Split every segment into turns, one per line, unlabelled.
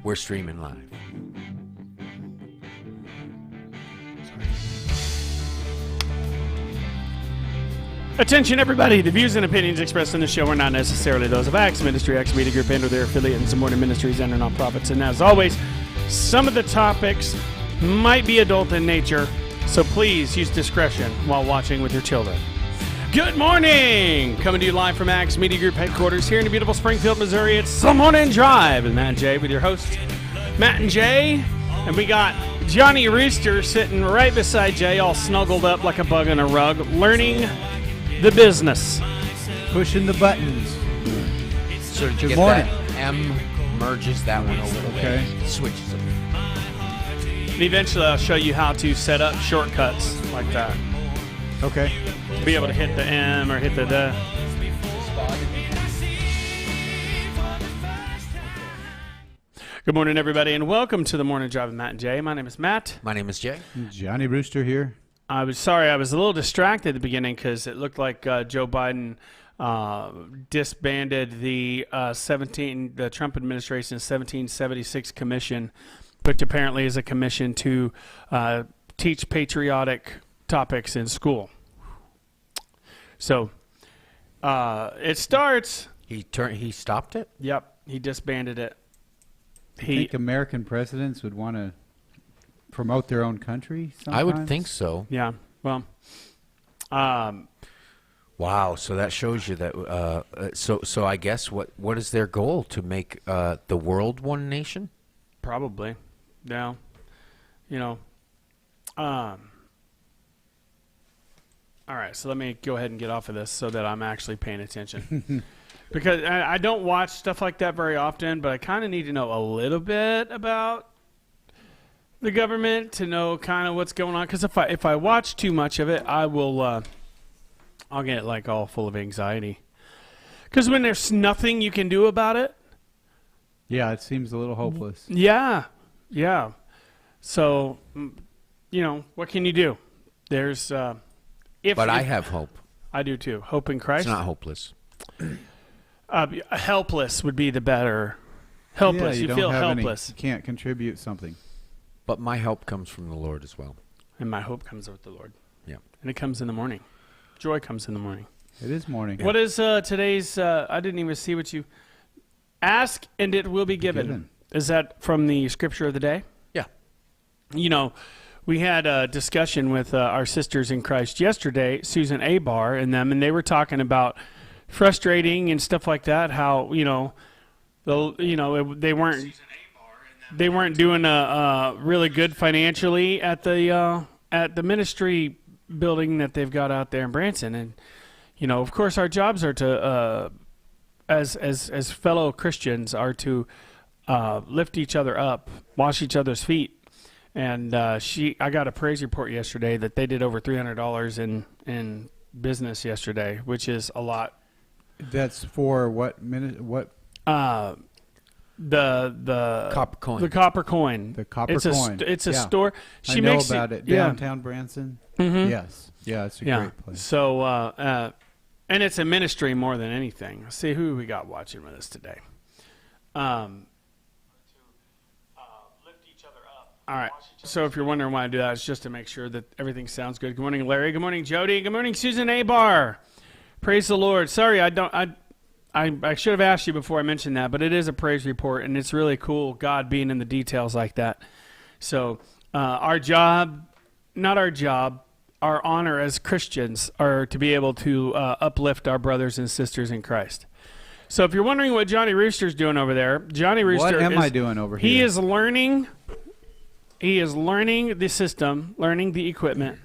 We're streaming live.
Attention, everybody. The views and opinions expressed in the show are not necessarily those of Acts Ministry, Acts Media Group, and or their affiliate and supporting ministries and or nonprofits. And as always, some of the topics might be adult in nature, so please use discretion while watching with your children. Good morning! Coming to you live from Acts Media Group headquarters here in the beautiful Springfield, Missouri. It's the Morning Drive with Matt and Jay with your hosts, Matt and Jay. And we got Johnny Rooster sitting right beside Jay, all snuggled up like a bug in a rug, learning the business.
Pushing the buttons.
So
Good morning.
That M merges that one a little bit. Switches them.
And eventually I'll show you how to set up shortcuts like that.
Okay.
Be able to hit the M or hit the D. Good morning, everybody, and welcome to the Morning Drive with Matt and Jay. My name is Matt.
My name is Jay.
Johnny Rooster here.
I was sorry, I was a little distracted at the beginning because it looked like Joe Biden disbanded the Trump administration's 1776 commission, which apparently is a commission to teach patriotic topics in school. So it starts.
He stopped it?
Yep, he disbanded it.
I think American presidents would want to promote their own country sometimes?
I would think so.
Yeah, well.
Wow, so that shows you that. So I guess what is their goal? To make the world one nation?
Probably. Yeah. You know. All right, so let me go ahead and get off of this so that I'm actually paying attention. Because I don't watch stuff like that very often, but I kind of need to know a little bit about the government to know kind of what's going on. Because if I watch too much of it, I'll get like all full of anxiety. Because when there's nothing you can do about it.
Yeah, it seems a little hopeless.
Yeah. So, you know, what can you do? There's
But I have hope.
I do too. Hope in Christ.
It's not hopeless.
Helpless would be the better. Helpless.
Yeah,
you feel helpless.
You can't contribute something.
But my help comes from the Lord as well.
And my hope comes with the Lord.
Yeah.
And it comes in the morning. Joy comes in the morning.
It is morning.
What is today's, I didn't even see what you, ask and it will be given. Is that from the scripture of the day?
Yeah.
You know, we had a discussion with our sisters in Christ yesterday, Susan Abar and them, and they were talking about frustrating and stuff like that. How they weren't doing really good financially at the ministry building that they've got out there in Branson, and you know, of course, our jobs are to as fellow Christians are to lift each other up, wash each other's feet. And I got a praise report yesterday that they did over $300 in business yesterday, which is a lot.
That's for what minute? What?
The
copper coin.
The copper coin.
The copper coin.
It's a store.
I know about it. Downtown Branson.
Mm-hmm.
Yes. Yeah, it's a great place.
So, and it's a ministry more than anything. Let's see who we got watching with us today. All right. So if you're wondering why I do that, it's just to make sure that everything sounds good. Good morning, Larry. Good morning, Jody. Good morning, Susan Abar. Praise the Lord. Sorry, I should have asked you before I mentioned that, but it is a praise report, and it's really cool, God being in the details like that. So our honor as Christians are to be able to uplift our brothers and sisters in Christ. So if you're wondering what Johnny Rooster's doing over there, Johnny Rooster
What am I doing over here?
He is learning the system, learning the equipment,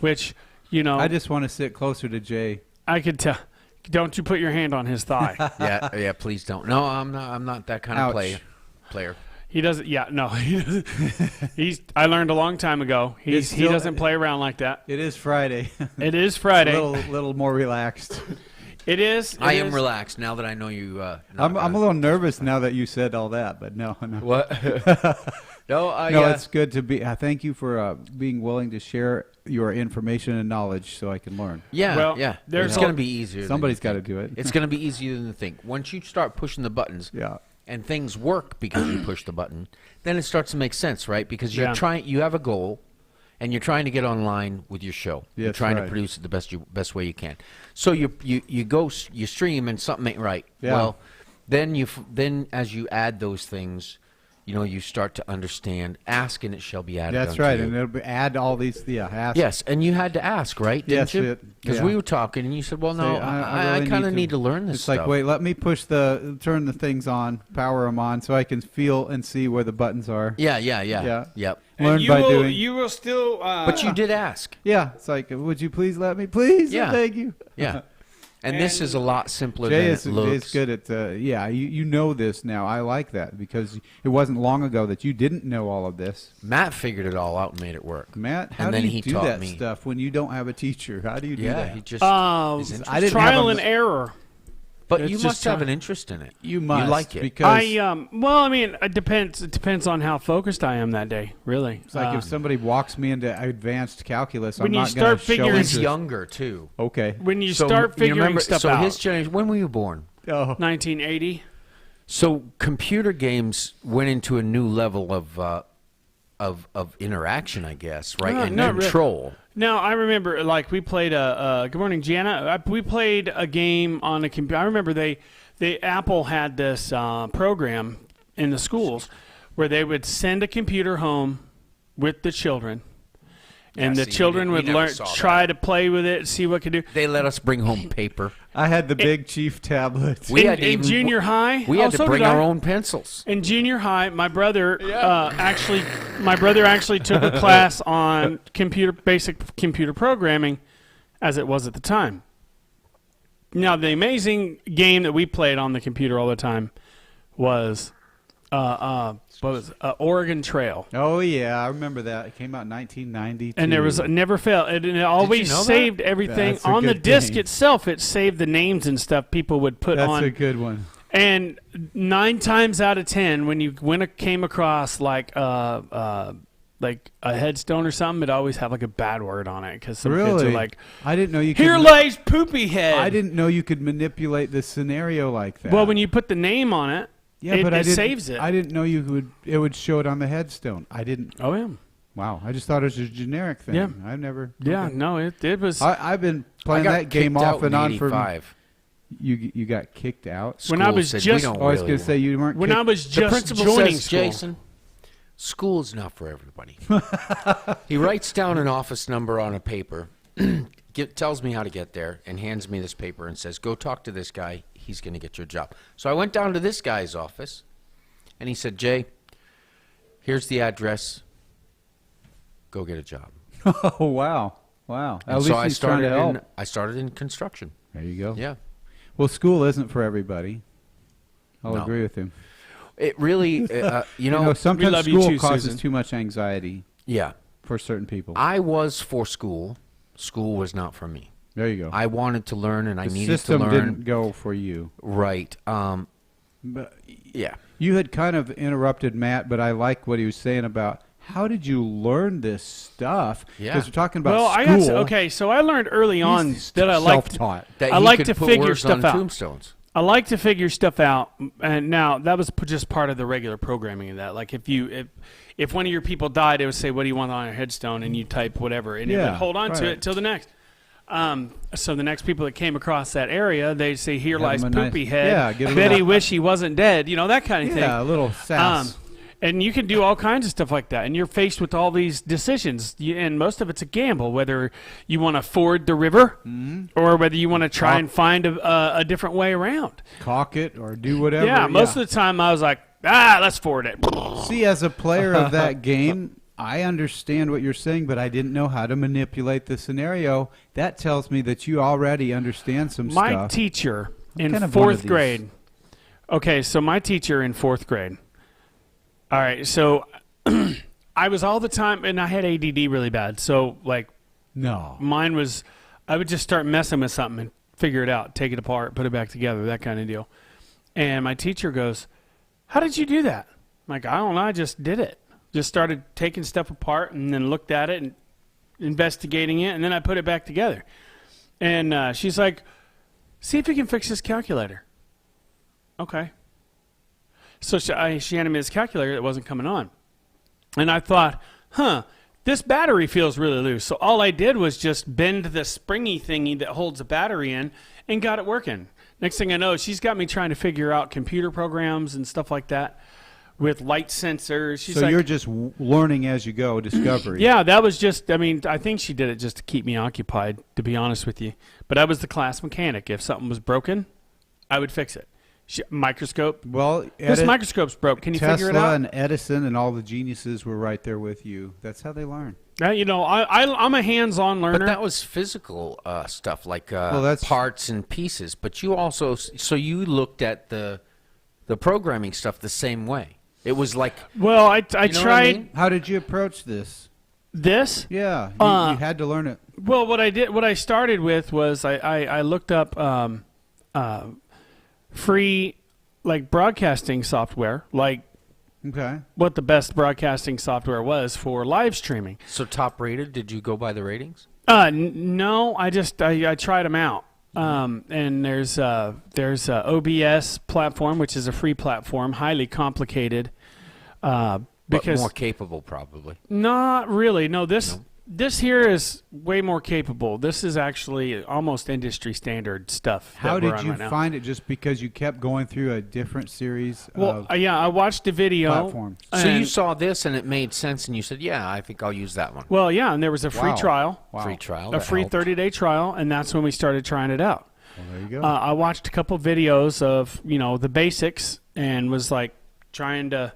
which, you know.
I just want to sit closer to Jay.
I could tell. Don't you put your hand on his thigh.
Yeah, please don't. No, I'm not that kind of player.
He doesn't. Yeah, no. He doesn't. I learned a long time ago. He doesn't play around like that.
It is Friday.
It is Friday.
A little more relaxed.
It is.
I am relaxed now that I know you.
I'm a little nervous now that you said all that, but no.
What? No,
it's good to be. Thank you for being willing to share your information and knowledge so I can learn.
Yeah,
well,
it's going to be easier.
Somebody's got to do it.
It's going to be easier than you think. Once you start pushing the buttons, and things work because you push the button, then it starts to make sense, right? Because you have a goal, and you're trying to get online with your show. You're trying to produce it the best way you can. So you stream and something ain't right.
Yeah.
Well, then as you add those things, you start to understand. Ask and it shall be added.
That's
unto
right,
you.
and it'll add all these. Ask.
Yes, and you had to ask, right? Didn't
Yes,
you? Because we were talking, and you said, "Well, no, I
really
kind of need to learn this
It's
stuff."
like, wait, let me turn the things on, power them on, so I can feel and see where the buttons are.
Yeah.
Yep.
And
Learn by doing.
You will still.
But you did ask.
Yeah, it's like, would you please let me? Please,
Yeah.
thank you.
Yeah. And this is a lot simpler
Jay
than
is
it looks.
good at. You know this now. I like that because it wasn't long ago that you didn't know all of this.
Matt figured it all out and made it work.
Matt, how
And
do
then
you
he
do
taught
that
me.
stuff when you don't have a teacher? How do you do that?
he just. is
I didn't
trial
have
and error.
But
It's
you
just
must have
time.
an interest in it.
You must.
You like it.
Because
It depends. It depends on how focused I am that day. Really.
it's like if somebody walks me into advanced calculus,
When
I'm
you
not going
start
to show
figuring-
interest.
He's younger too.
Okay.
when you
So,
start figuring
remember,
stuff
so
out.
his generation. When were you born?
Oh.
1980.
So computer games went into a new level of interaction, I guess, right?
No,
And
not really.
control.
No, I remember. Like we played Good morning, Gianna. We played a game on a computer. I remember Apple had this program in the schools where they would send a computer home with the children, and
Yeah,
the
see,
children
we
would
never
learn,
saw
try
that.
to play with it, see what it could do.
They let us bring home paper.
I had the Big Chief tablet.
We
in,
had to
in
even-
junior high,
We had
so
to bring
did I.
our own pencils.
In junior high, my brother actually took a class on basic computer programming, as it was at the time. Now, the amazing game that we played on the computer all the time was Oregon Trail,
Oh yeah, I remember that. It came out in 1992.
and there was never failed. It always
know that?
saved everything
That's a
on the
good
disc
game.
itself. It saved the names and stuff people would put
That's
on.
a good one.
And 9 times out of 10, when you came across like a headstone or something, it always have like a bad word on it because some kids
Really?
are like,
I didn't know you
"Here
could.
lays poopy head."
I didn't know you could manipulate the scenario like that.
Well, when you put the name on it,
but
it saves it.
I didn't know it would show it on the headstone. I didn't.
Oh yeah,
Wow, I just thought it was a generic thing.
Yeah.
I've never.
yeah.
okay.
No, it was.
I've been
I
playing
got
that game
kicked
off
out
and
in
on for.
85.
You got kicked out.
When I
School
was
said,
just-
"We don't
Oh, I was
really
going to say you weren't.
when
kicked.
I was
The
just
principal
joining
says,
school.
Jason, school is not for everybody. He writes down an office number on a paper, tells me how to get there, and hands me this paper and says, "Go talk to this guy. He's going to get your job." So I went down to this guy's office, and he said, "Jay, here's the address. Go get a job."
Oh wow. At
And
least
so I
he's trying to help.
started in construction.
There you go.
Yeah.
Well, school isn't for everybody. I'll
No.
agree with him.
It really,
You know, sometimes
love you
school
too,
causes
Susan.
too much anxiety
yeah.
for certain people.
I was for school. School was not for me.
There you go.
I wanted to learn, and I
the
needed to
system
learn.
didn't go for you.
Right.
But
Yeah.
you had kind of interrupted Matt, but I like what he was saying about how did you learn this stuff?
Yeah.
Because we're talking about
Well,
school.
So I learned early on
He's
that I like
self-taught.
That
I
he
like
could
to
put
figure
words
stuff
on
out.
tombstones.
I like to figure stuff out, and now that was just part of the regular programming of that. Like if one of your people died, it would say, "What do you want on your headstone?" and you type whatever, and it
Yeah,
would hold on to
right.
it till the next. So the next people that came across that area, they'd say, "Here
Have
lies
them a nice-
poopy head."
yeah, give 'em
Bet
a-
he wish he wasn't dead. You know, that kind of thing.
Yeah, a little sass.
And you can do all kinds of stuff like that. And you're faced with all these decisions. And most of it's a gamble, whether you want to ford the river or whether you want to try and find a different way around.
Caulk it or do whatever.
Yeah, most of the time I was like, let's ford it.
See, as a player of that game, I understand what you're saying, but I didn't know how to manipulate the scenario. That tells me that you already understand some
My
stuff.
teacher
I'm
in
kind of one of
fourth
these.
grade. Okay, so my teacher in fourth grade. All right, so I was all the time, and I had ADD really bad. So, like,
No.
mine was, I would just start messing with something and figure it out, take it apart, put it back together, that kind of deal. And my teacher goes, "How did you do that?" I'm like, "I don't know, I just did it. Just started taking stuff apart and then looked at it and investigating it, and then I put it back together." And she's like, "See if you can fix this calculator." Okay. So she handed me this calculator that wasn't coming on. And I thought, this battery feels really loose. So all I did was just bend the springy thingy that holds the battery in and got it working. Next thing I know, she's got me trying to figure out computer programs and stuff like that with light sensors. She's
so you're just learning as you go, discovery.
Yeah, that was just, I think she did it just to keep me occupied, to be honest with you. But I was the class mechanic. If something was broken, I would fix it. Microscope.
Well,
this microscope's broke. Can you figure it out?
Tesla and Edison and all the geniuses were right there with you. That's how they learn.
I'm a hands-on learner.
But that was physical stuff, like
that's
parts and pieces. But you also, so you looked at the programming stuff the same way. It was like,
well, I
you know
tried.
what I mean?
How did you approach this?
This?
Yeah, you had to learn it.
Well, what I started with was I looked up free like broadcasting software, like what the best broadcasting software was for live streaming.
So top rated, did you go by the ratings?
No, I tried them out. And there's a OBS platform, which is a free platform, highly complicated.
But
Because
more capable, probably.
not really. No, this here is way more capable. This is actually almost industry standard stuff.
How
that we're
did
on
you
right now.
find it? Just because you kept going through a different series
Well,
of
yeah, I watched a video.
platforms?
So you
and-
saw this and it made sense, and you said, "Yeah, I think I'll use that one."
Well, yeah, and there was a free
Wow.
trial,
Wow.
Free trial,
a
that
free
helped.
30-day trial, and that's when we started trying it out.
Well, there you go.
I watched a couple videos of the basics and was like trying to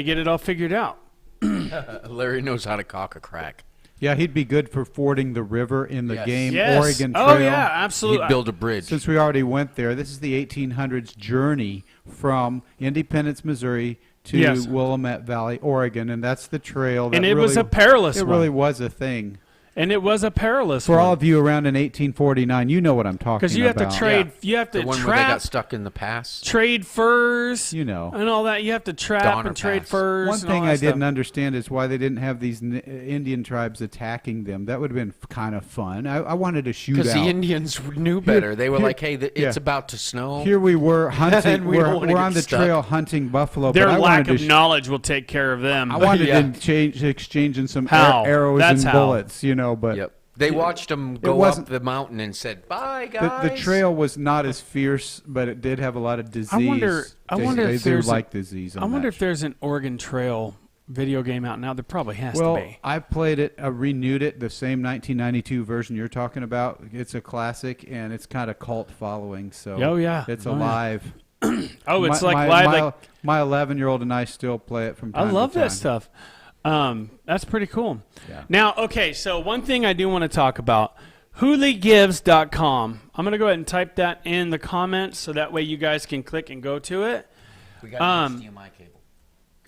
get it all figured out.
Larry knows how to cock a crack.
Yeah, he'd be good for fording the river in the
Yes.
game
Yes.
Oregon Trail.
Oh yeah, absolutely.
He'd build a bridge.
Since we already went there, this is the 1800s journey from Independence, Missouri to
Yes.
Willamette Valley, Oregon, and that's the trail. That
And it
really,
was a perilous
It
one.
really was a thing.
And it was a perilous
For
one.
all of you around in 1849, you know what I'm talking about.
Because you have to trade, you have
The
to
one where they got
trap,
stuck in the pass.
trade furs,
You know.
and all that. You have to trap
Donner
and trade
Pass.
furs.
One
and
thing
all that
I didn't
stuff.
understand is why they didn't have these Indian tribes attacking them. That would have been kind of fun. I wanted a shootout.
Because the Indians knew better. They were
here-
like, "Hey, it's
yeah.
about to snow."
Here we were hunting.
And we don't wanna
we're
get
on the
stuck.
trail hunting buffalo.
Their
but I
lack
wanted
of
to
knowledge will take care of them.
I wanted
Yeah.
to exchange in some
How?
arrows
That's
and
how.
bullets, But
Yep. They watched them go
wasn't-
up the mountain and said, "Bye,
the
guys."
trail was not as fierce, but it did have a lot of disease.
I wonder
They
if there's
like disease.
I wonder if there's an Oregon Trail video game out now. There probably has
Well,
to be.
I played it, renewed it, the same 1992 version you're talking about. It's a classic, and it's kind of cult following. So
Oh, yeah.
it's
Oh, yeah.
alive.
Oh, it's
my,
like
my,
live.
my 11-year-old and I still play it from
I
time
love
to time.
that stuff. That's pretty cool.
Yeah.
Now, okay, so one thing I do want to talk about, HooleyGives.com. I'm going to go ahead and type that in the comments so that way you guys can click and go to it.
We got an HDMI cable,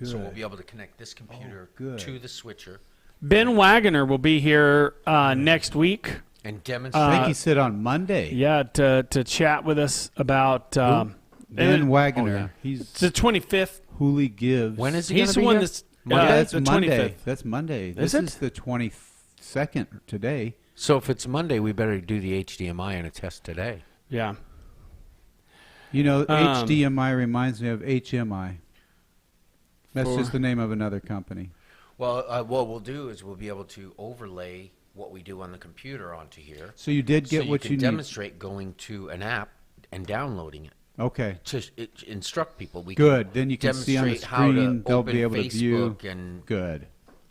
so
Good.
we'll be able to connect this computer
good.
to the switcher
Ben Wagoner will be here next week.
and demonstrate.
I think he said on Monday.
Yeah, to chat with us about
Ben
and-
Wagoner.
oh, yeah.
He's
it's the 25th.
Hooley Gives.
When is he
He's
gonna
the
be
one
here?
that's
That's
the
Monday.
25th.
That's Monday.
Is
This
it?
is the 22nd today.
So if it's Monday, we better do the HDMI and a test today.
Yeah.
HDMI reminds me of HMI. That's
For-
just the name of another company.
Well, what we'll do is we'll be able to overlay what we do on the computer onto here.
So you did get
so
what
you
you
can
need.
demonstrate going to an app and downloading it
Okay.
to instruct people. We
Good. Then you can see on the
demonstrate how to
screen. They'll
open
be able to view.
Facebook and
Good.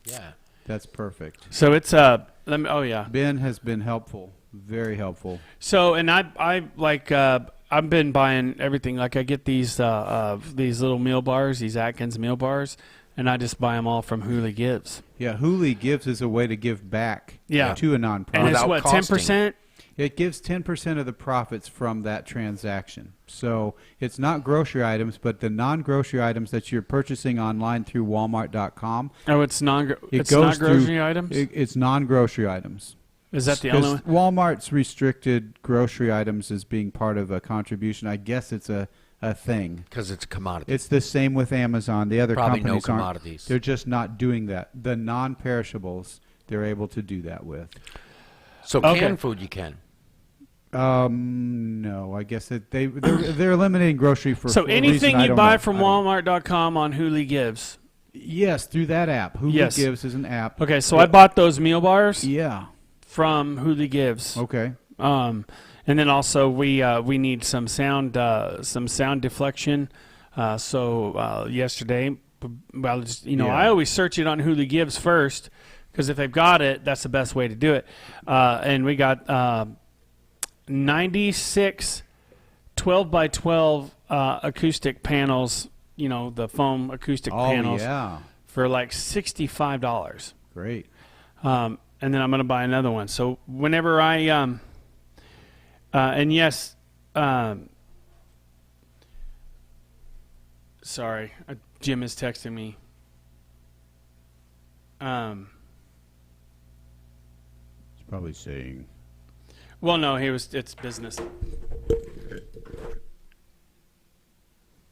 yeah.
That's perfect.
So it's let me. Oh yeah.
Ben has been helpful. Very helpful.
So and I like I've been buying everything. Like I get these little meal bars, these Atkins meal bars, and I just buy them all from Hooley Gives.
Yeah, Hooley Gives is a way to give back
Yeah.
to a nonprofit.
And it's
Without
what,
costing.
10%?
It gives 10% of the profits from that transaction. So it's not grocery items, but the non-grocery items that you're purchasing online through Walmart.com.
Oh, it's not
It goes
grocery
through,
items.
It's non-grocery items.
Is that the only
Because
one?
Walmart's restricted grocery items as being part of a contribution. I guess it's a thing.
Because it's a commodity.
It's the same with Amazon. The other
Probably no
companies aren't.
commodities.
They're just not doing that. The non-perishables, they're able to do that with.
So
Okay.
canned food you can.
No, I guess they're eliminating grocery for.
So
for a
anything
reason I
you
don't
buy
know.
from
I don't-
Walmart.com on Hooley Gives.
Yes, through that app. Hooley
Yes.
Gives is an app.
Okay, so I bought those meal bars
Yeah.
from Hooley Gives.
Okay.
And then also we need some sound deflection. So yesterday, well, just,
Yeah.
I always search it on Hooley Gives first because if they've got it, that's the best way to do it. And we got 96 12 by 12 acoustic panels. The foam acoustic panels
Yeah.
for like $65.
Great.
And then I'm going to buy another one. So whenever I and yes, sorry, Jim is texting me.
He's probably saying.
Well, no, it's business.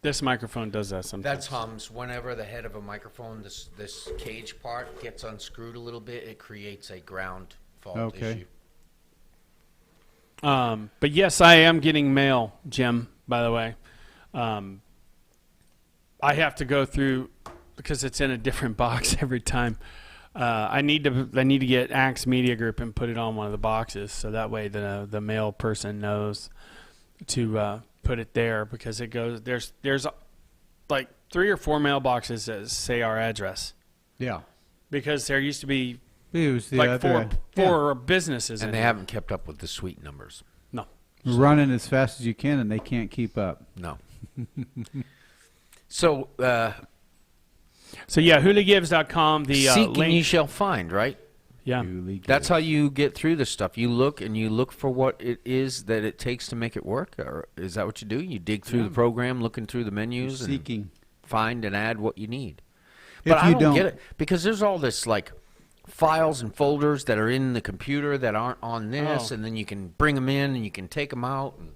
This microphone does that sometimes.
That's hums. Whenever the head of a microphone, this cage part gets unscrewed a little bit, it creates a ground fault issue.
But yes, I am getting mail, Jim, by the way. I have to go through because it's in a different box every time. I need to get Axe Media Group and put it on one of the boxes so that way the mail person knows to put it there because it goes there's like 3 or 4 mailboxes that say our address
Yeah.
because there used to be
It was the
like
other.
four businesses
And
in
they
here.
haven't kept up with the suite numbers.
No.
Running as fast as you can, and they can't keep up.
No. So,
So yeah, hooleygives.com. The
seek and
link.
you shall find, right?
Yeah.
Hooley
That's
Gives.
how you get through this stuff. You look and you look for what it is that it takes to make it work. Or is that what you do? You dig through the program, looking through the menus, and
seeking.
find and add what you need.
If
But I
you
don't
don't-
get it because there's all this like files and folders that are in the computer that aren't on this,
Oh.
and then you can bring them in and you can take them out. And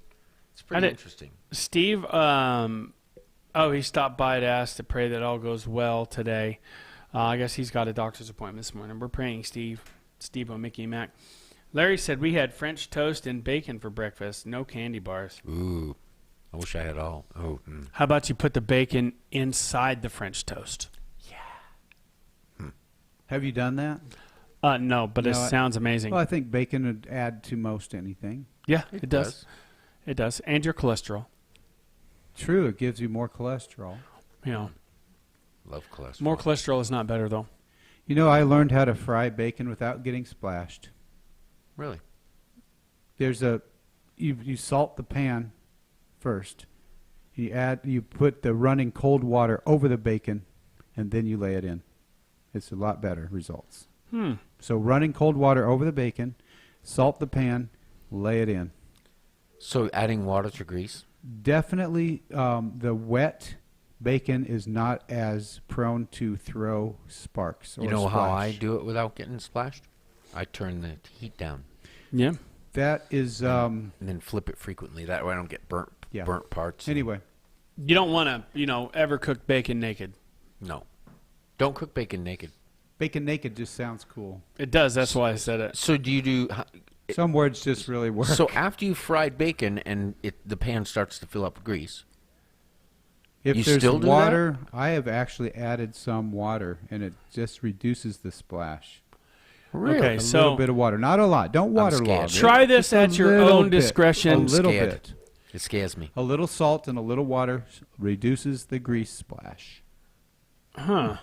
it's pretty interesting.
Steve, he stopped by to ask to pray that all goes well today. I guess he's got a doctor's appointment this morning. We're praying, Steve on Mickey and Mac. Larry said we had French toast and bacon for breakfast, no candy bars.
Ooh, I wish I had all. Oh,
How about you put the bacon inside the French toast?
Have you done that?
No, but it
No,
sounds amazing.
Well, I think bacon would add to most anything.
Yeah, it does. It does. And your cholesterol.
True, it gives you more cholesterol.
Love cholesterol.
More cholesterol is not better, though.
I learned how to fry bacon without getting splashed.
Really?
There's you salt the pan first. You put the running cold water over the bacon, and then you lay it in. It's a lot better results. So running cold water over the bacon, salt the pan, lay it in.
So adding water to grease?
Definitely, the wet bacon is not as prone to throw sparks. Or
You know how I
splash.
do it without getting splashed? I turn the heat down
Yeah.
That is
and then flip it frequently. That way I don't get burnt parts.
anyway.
You don't want to, ever cook bacon naked.
No. Don't cook bacon naked.
Bacon naked just sounds cool.
It does. That's why I said it.
So do you do...
Some words just really work.
So after you fried bacon and the pan starts to fill up with grease,
if
you
there's
still do
water, I have actually added some water, and it just reduces the splash.
Really? Okay,
A
so
little bit of water, not a lot. Don't waterlog it.
try this
Just a
at your
little
own
bit.
discretion.
A little
Scared.
bit.
it scares me.
A little salt and a little water reduces the grease splash.
Huh.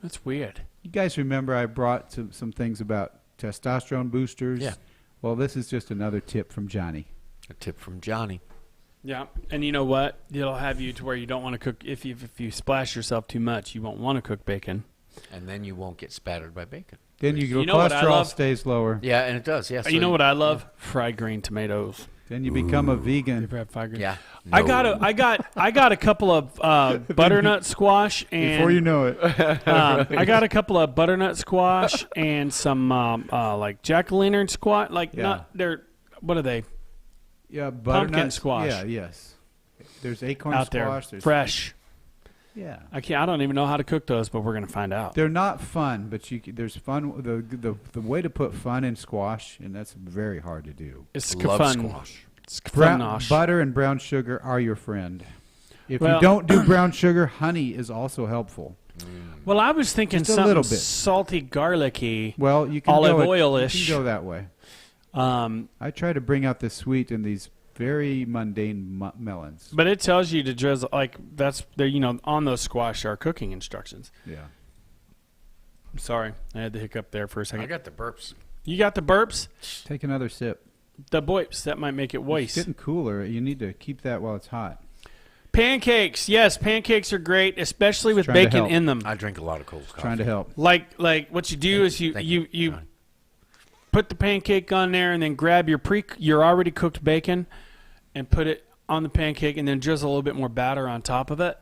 That's weird.
You guys remember I brought some things about testosterone boosters?
Yeah.
Well, this is just another tip from Johnny.
A tip from Johnny.
Yeah, and you know what? It'll have you to where you don't want to cook. If you splash yourself too much, you won't want to cook bacon.
And then you won't get spattered by bacon.
Then your
You know what I
cholesterol
love?
stays lower.
Yeah, and it does. Yeah.
You know what I love? Fried green tomatoes.
Then you become a vegan.
Ever had fried green?
Yeah.
I
No.
got a couple of butternut squash and
Before you know it.
I got a couple of butternut squash and some like jack-o'-lantern squash. Like what are they?
Yeah,
Pumpkin
butternut
squash.
Yeah, yes. There's acorn
Out
squash.
there,
There's
fresh.
Yeah.
I don't even know how to cook those, but we're going to find out.
They're not fun, but there's fun. The way to put fun in squash, and that's very hard to do.
It's
Love
fun.
squash.
It's fun.
Butter and brown sugar are your friend. If
Well-
you don't do brown sugar, honey is also helpful.
Well, I was thinking
Just a
something
little bit.
salty, garlicky.
Well, you can
Olive
go
oil-ish.
You can go that way. I try to bring out the sweet in these very mundane melons.
But it tells you to drizzle, like, that's, on those squash are cooking instructions.
Yeah.
I'm sorry. I had the hiccup there for a second.
I got the burps.
You got the burps?
Take another sip.
The boips. That might make it
It's
worse.
getting cooler. You need to keep that while it's hot.
Pancakes. Yes, pancakes are great, especially with
Trying to
bacon
help.
in them.
I drink a lot of cold coffee.
Trying to help.
Like what you do is you
Thank you, John.
put the pancake on there and then grab your already cooked bacon and put it on the pancake and then drizzle a little bit more batter on top of it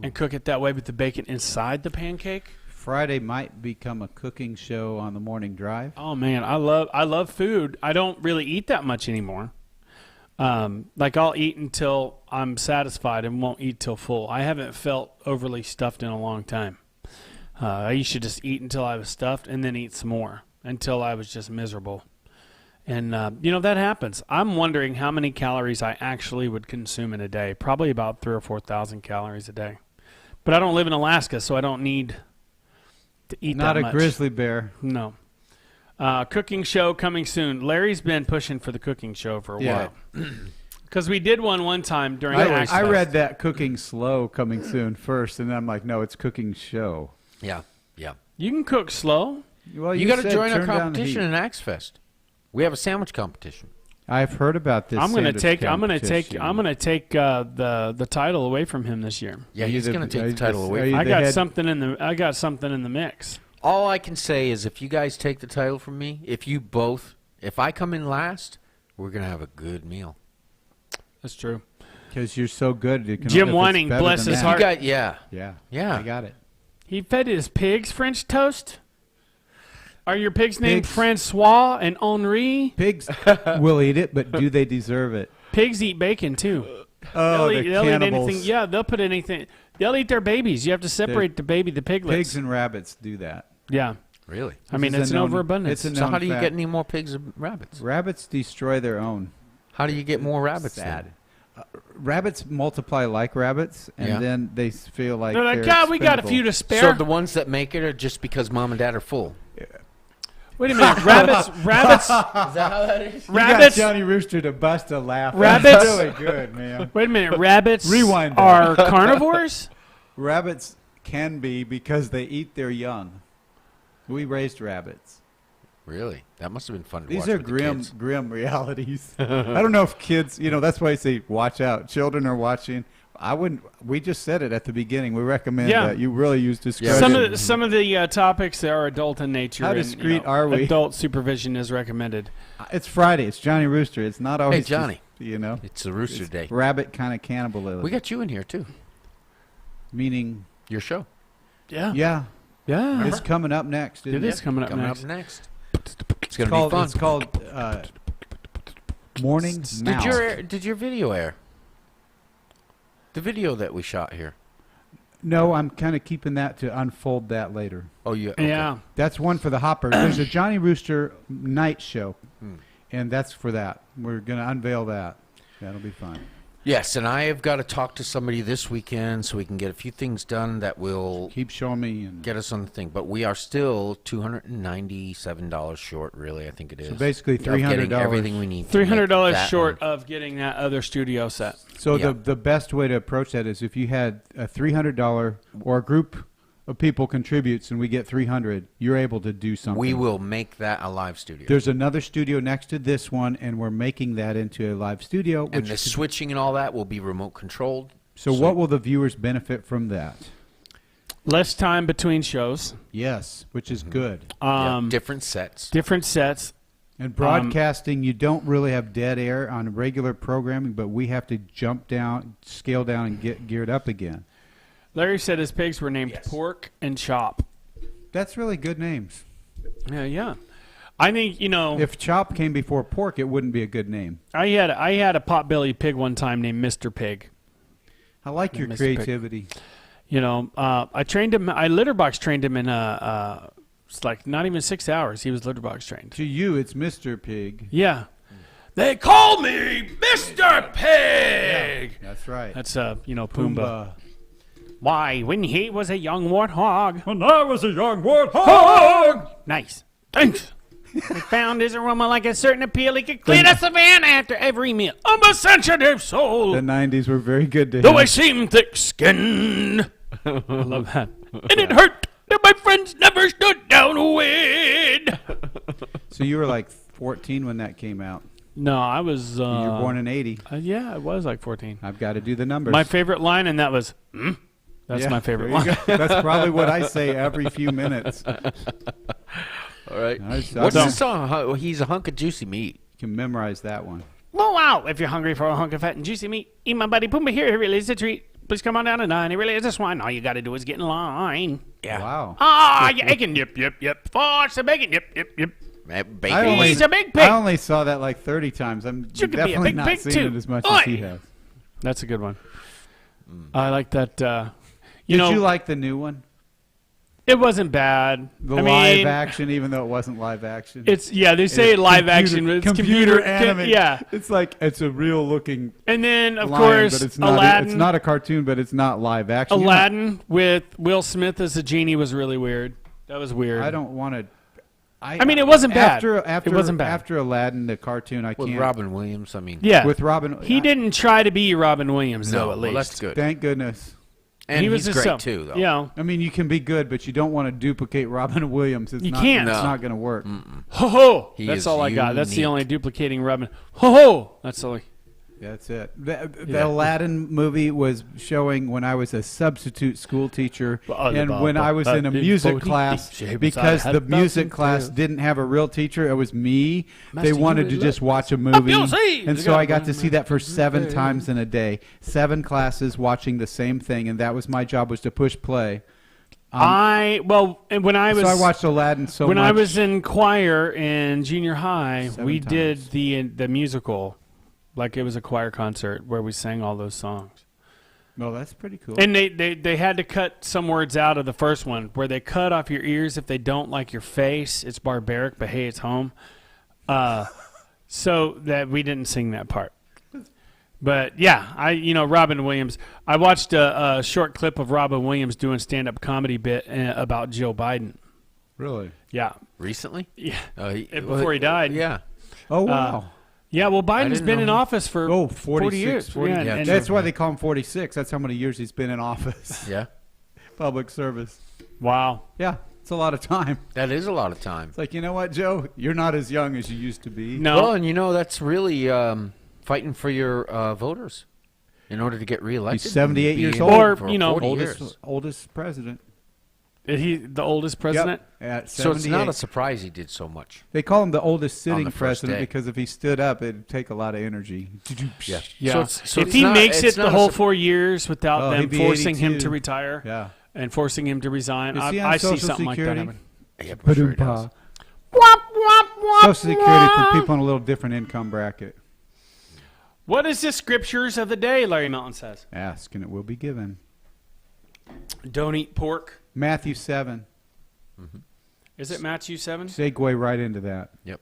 and cook it that way with the bacon inside the pancake.
Friday might become a cooking show on the morning drive.
Oh man, I love food. I don't really eat that much anymore. Like I'll eat until I'm satisfied and won't eat till full. I haven't felt overly stuffed in a long time. I used to just eat until I was stuffed and then eat some more until I was just miserable. And, that happens. I'm wondering how many calories I actually would consume in a day. Probably about 3,000 or 4,000 calories a day. But I don't live in Alaska, so I don't need to eat
Not
that
a
much.
grizzly bear.
No. Cooking show coming soon. Larry's been pushing for the cooking show for a while. Because we did one time during Axe
I
Fest.
read that cooking slow coming soon first, and I'm like, no, it's cooking show.
Yeah, yeah.
You can cook slow.
Well,
You got to
said
join our
turn down the
competition
heat.
in Axe Fest. We have a sandwich competition.
I've heard about this.
I'm gonna
sandwich
take the title away from him this year.
Yeah,
Are you
he's
the-
going to
are
take
you
the title
the-
away.
are
From
you
I
the
got
head-
something in the mix.
All I can say is if you guys take the title from me, if I come in last, we're going to have a good meal.
That's true.
Because you're so good. You can
Jim
if it's
Whining,
better
bless
than
his
that.
heart.
You got, yeah.
Yeah, I got it.
He fed his pigs French toast. Are your pigs named
Pigs.
Francois and Henri?
Pigs will eat it, but do they deserve it?
Pigs eat bacon too.
Oh,
they'll
the
eat
cannibals.
anything. Yeah, they'll put anything. They'll eat their babies. You have to separate the piglets.
Pigs and rabbits do that.
Yeah.
Really?
I mean,
This
it's
is
an
a known-
overabundance.
it's a
So how
known
do you
fact.
get any more pigs and rabbits?
Rabbits destroy their own.
How do you get more rabbits
Sad.
then?
Rabbits multiply like rabbits, and
Yeah.
then they feel like
They're like, God, we got a few to spare.
So the ones that make it are just because mom and dad are full.
Wait a minute, rabbits.
Is that how that is?
You got
Rabbits.
Johnny Rooster to bust a laugh.
Rabbits-
That's really good, man.
Wait a minute, rabbits
Rewind that.
are carnivores.
Rabbits can be because they eat their young. We raised rabbits.
Really? That must have been fun to
These
watch
are
with the
grim,
kids.
grim realities. I don't know if kids, that's why I say watch out. Children are watching. I wouldn't. We just said it at the beginning. We recommend
Yeah.
that you really use discretion.
Some of the topics are adult in nature.
How
and,
discreet are we?
Adult supervision is recommended.
It's Friday. It's Johnny Rooster. It's not always.
Johnny.
Just,
It's a rooster
it's
day.
rabbit kind of cannibalism.
We got you in here too.
Meaning,
Your show.
Yeah.
yeah,
Yeah.
it's coming up next.
It
Isn't
is coming up
Coming
next.
up next. It's going to be fun.
It's called Morning Mouth.
Did your video air? The video that we shot here.
No, I'm kind of keeping that to unfold that later.
Oh, yeah. Okay.
Yeah.
That's one for the Hopper. There's a Johnny Rooster night show,
Hmm.
and that's for that. We're going to unveil that. That'll be fun.
Yes, and I have got to talk to somebody this weekend so we can get a few things done that will
Keep showing me. And
get us on the thing. But we are still $297 short, really, I think it is.
So basically
of getting
$300.
everything we need. to make
$300
that
short
one.
of getting that other studio set.
So
Yeah.
the best way to approach that is if you had a $300 or a group of people contributes and we get 300, you're able to do something.
We will make that a live studio.
There's another studio next to this one, and we're making that into a live studio.
and
Which
the switching and all that will be remote controlled.
so what will the viewers benefit from that?
Less time between shows.
Yes, which is good.
Yeah, different sets.
Different sets.
And broadcasting, you don't really have dead air on regular programming, but we have to jump down, scale down, and get geared up again.
Larry said his pigs were named Pork and Chop.
That's really good names.
Yeah. I think,
If Chop came before Pork, it wouldn't be a good name.
I had a potbelly pig one time named Mr. Pig.
I like your
Mr. Pig.
creativity.
I trained him. I litter box trained him in it's like not even 6 hours. He was litter box trained.
To you, it's Mr. Pig.
Yeah. They call me Mr. Pig.
Yeah, that's right.
That's Pumbaa. Why, when he was a young warthog.
When I was a young warthog.
Nice. Thanks. He found his aroma like a certain appeal. He could clear the savannah after every meal. I'm a sensitive soul.
The 90s were very good to him.
Though I seem thick-skinned. I love that. And it hurt that my friends never stood down with.
So you were like 14 when that came out.
No, I was...
You were born in 80.
Yeah, I was like 14.
I've got to do the numbers.
My favorite line, and that was, That's my favorite line.
That's probably what I say every few minutes.
All right.
What's
the song? He's a hunk of juicy meat.
You can memorize that one.
Whoa, wow. If you're hungry for a hunk of fat and juicy meat, eat my buddy Pumbaa here. It really is a treat. Please come on down and dine. It really is a swine. All you got to do is get in line.
Yeah.
Wow.
Ah, you aching, yip, yip, yip. Force the bacon, yip, yip, yip.
Bacon.
He's a big pig.
I only saw that like 30 times. I'm
You could be a
definitely
big
not
pig,
seeing
too.
it as much
Oi.
as he has.
That's a good one. I like that.
Did you like the new one?
It wasn't bad.
The
I
live
mean,
action, even though it wasn't live action.
they say live action, but it's computer
animated.
Yeah.
It's like it's a real looking
And then, of
lion,
course,
but it's not
Aladdin.
it's not a cartoon, but it's not live action.
Aladdin with Will Smith as a genie was really weird. That was weird.
I don't want to.
I mean, it wasn't bad.
After
it wasn't bad.
After Aladdin, the cartoon, I
With
can't.
Robin Williams, I mean.
Yeah.
With Robin,
He didn't try to be Robin Williams, though,
No,
at
well,
least.
that's good.
Thank goodness.
And
he was
he's
just
great, too, though.
Yeah.
I mean, you can be good, but you don't want to duplicate Robin Williams.
You can't.
It's
No.
not going to work.
Ho ho!
He
That's
is
all I got. That's the
unique.
only duplicating Robin. Ho ho! That's all.
That's it. The Aladdin movie was showing when I was a substitute school teacher and when I was in a music class, because the music class didn't have a real teacher, it was me. They wanted to just watch a movie. And so I got to see that for 7 times in a day. 7 classes watching the same thing, and that was my job, was to push play.
when I was
So I watched Aladdin so much.
when I was in choir in junior high,
7
we
times.
did the musical, like it was a choir concert where we sang all those songs.
Well, that's pretty cool.
And they had to cut some words out of the first one where they cut off your ears if they don't like your face. It's barbaric, but hey, it's home. So that we didn't sing that part. But yeah, Robin Williams. I watched a short clip of Robin Williams doing stand-up comedy bit about Joe Biden.
Really?
Yeah.
Recently?
Yeah.
Before
he died.
Yeah.
Oh, wow.
Yeah, well, Biden's
didn't
been
know
in
him.
office for 40 years.
40.
Yeah,
Yeah,
and
That's why they call him 46. That's how many years he's been in office.
Yeah.
Public service.
wow.
Yeah, it's a lot of time.
That is a lot of time.
It's like, you know what, Joe? You're not as young as you used to be.
No.
Well, and that's really fighting for your voters in order to get reelected.
He's 78 years
Be
old.
in
Or,
for
you know,
40 years.
Oldest president.
Is he the oldest president?
Yep, at
So it's
78.
not a surprise he did so much.
They call him the oldest
On
sitting
the first
president
day.
because if he stood up, it'd take a lot of energy.
Yeah.
Yeah.
So
if
it's
he
not-
makes
it's
it the
not a
whole
sur-
4 years without
Oh,
them
he'd be
forcing him
82.
to retire
Yeah.
and forcing him to resign,
Is he on
I see
Social
something
Security?
like that happen.
Yeah, I'm sure he does.
Social Security for people in a little different income bracket.
What is the scriptures of the day, Larry Melton says?
Ask and it will be given.
Don't eat pork.
Matthew 7.
Is it Matthew 7?
Segue right into that.
Yep.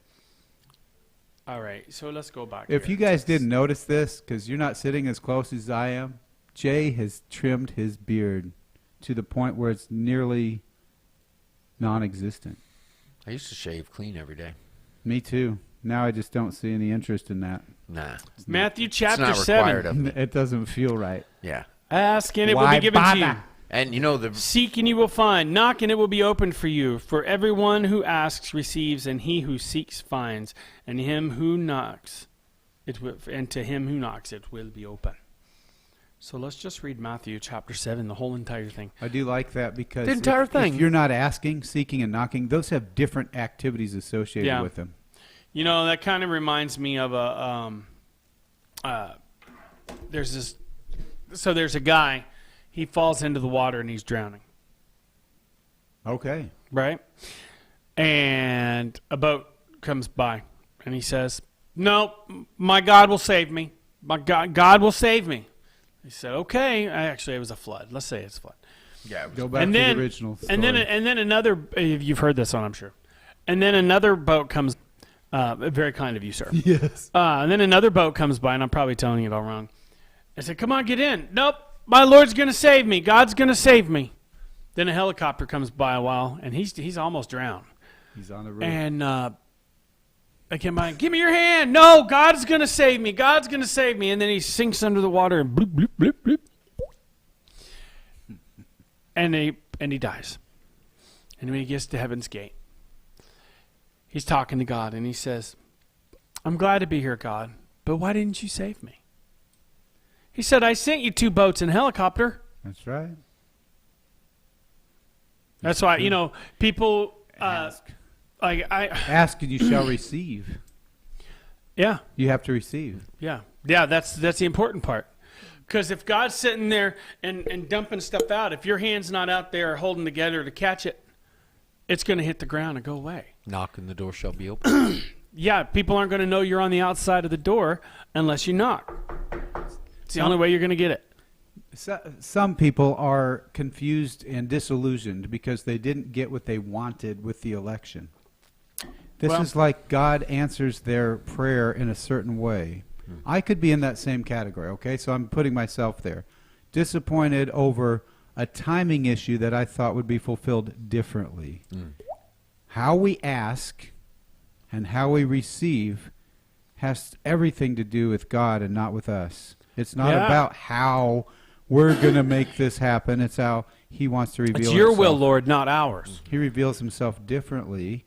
All right, so let's go back.
If
here.
you guys didn't notice this, because you're not sitting as close as I am, Jay has trimmed his beard to the point where it's nearly non-existent.
I used to shave clean every day.
Me too. Now I just don't see any interest in that.
Nah.
Matthew
It's
chapter
not required
7.
of me.
It doesn't feel right.
Yeah.
Ask and it will
Why
be given to you.
bother?
And the
Seek and you will find. Knock and it will be opened for you. For everyone who asks receives, and he who seeks finds, and him who knocks, and to him who knocks it will be open. So let's just read Matthew chapter 7, the whole entire thing.
I do like that because
The entire thing.
if you're not asking, seeking, and knocking, those have different activities associated
Yeah.
with them.
You know, that kind of reminds me of there's a guy, he falls into the water and he's drowning,
Okay.
right? And a boat comes by and he says, "No, my God will save me. My God will save me." He said, okay. Actually, it was a flood. Let's say it's a flood.
Yeah.
Go back
And
to
then-
the original story.
And then another, you've heard this one, I'm sure. And then another boat comes, very kind of you, sir.
Yes.
And then another boat comes by, and I'm probably telling it all wrong. I said, come on, get in. Nope, my Lord's going to save me. God's going to save me. Then a helicopter comes by a while, and he's almost drowned.
He's on the roof.
And I came by, give me your hand. No, God's going to save me. God's going to save me. And then he sinks under the water and bloop, bloop, bloop, bloop. And he dies. And when he gets to heaven's gate, he's talking to God, and he says, I'm glad to be here, God, but why didn't you save me? He said, I sent you 2 boats and a helicopter.
That's right.
That's why, people,
Ask.
Ask
and you shall receive.
yeah,
You have to receive.
yeah, that's the important part. Because if God's sitting there and dumping stuff out, if your hand's not out there holding together to catch it, it's going to hit the ground and go away.
Knock and the door shall be open.
Yeah, people aren't going to know you're on the outside of the door unless you knock. It's the only way you're going to get it.
Some people are confused and disillusioned because they didn't get what they wanted with the election. This
Well-
is like God answers their prayer in a certain way. I could be in that same category, okay? So I'm putting myself there. Disappointed over a timing issue that I thought would be fulfilled differently. How we ask and how we receive has everything to do with God and not with us. It's not
Yeah.
about how we're going to make this happen. It's how he wants to reveal
It's your
himself.
will, Lord, not ours.
He reveals himself differently.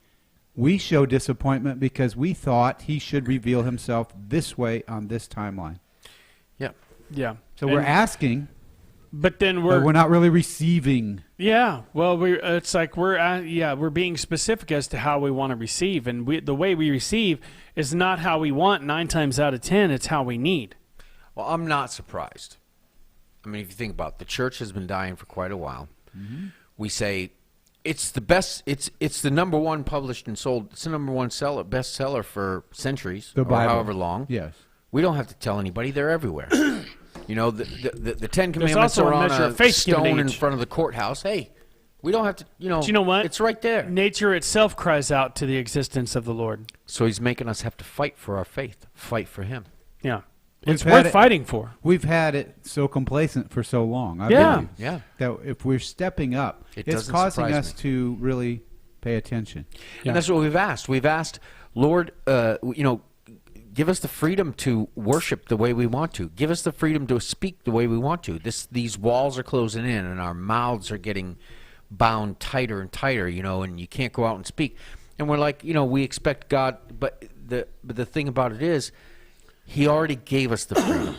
We show disappointment because we thought he should reveal himself this way on this timeline.
Yeah.
Yeah.
So we're asking,
But then
but we're not really receiving.
Yeah, well, it's like we're being specific as to how we want to receive, and the way we receive is not how we want 9 times out of 10. It's how we need.
Well, I'm not surprised. I mean, if you think about it, the church has been dying for quite a while. We say it's the best. It's the number one published and sold. It's the number one bestseller for centuries,
The
or
Bible.
however long.
Yes.
We don't have to tell anybody; they're everywhere. The 10 Commandments
also
are
a
on
measure
a
of faith given
stone in
age.
front of the courthouse. Hey, we don't have to.
Do you know what?
It's right there.
Nature itself cries out to the existence of the Lord.
So he's making us have to fight for our faith, fight for him.
Yeah,
We've
it's
had
worth
it-
fighting for.
We've had it so complacent for so long. I
Yeah.
believe,
Yeah.
that if we're stepping up,
It
it's
doesn't
causing
surprise
us
me.
to really pay attention.
Yeah.
And that's what we've asked. We've asked, Lord, give us the freedom to worship the way we want to. Give us the freedom to speak the way we want to. These walls are closing in, and our mouths are getting bound tighter and tighter, and you can't go out and speak. And we're like, we expect God, but the thing about it is, he already gave us the freedom.